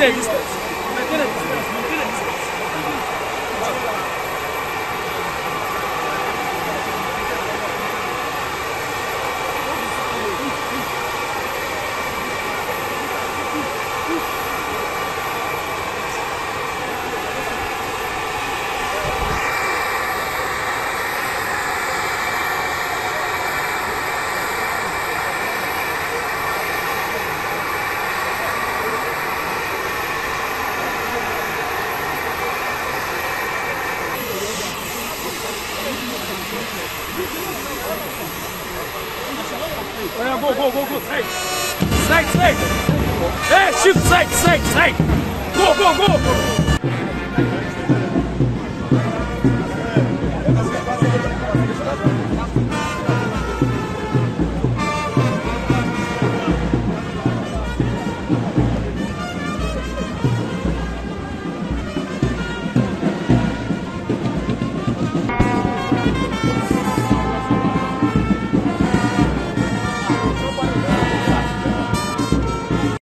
Maintain a distance. Maintain a distance. Maintain a distance. Oh yeah, go, straight. Straight. Hey, shift, straight. Go.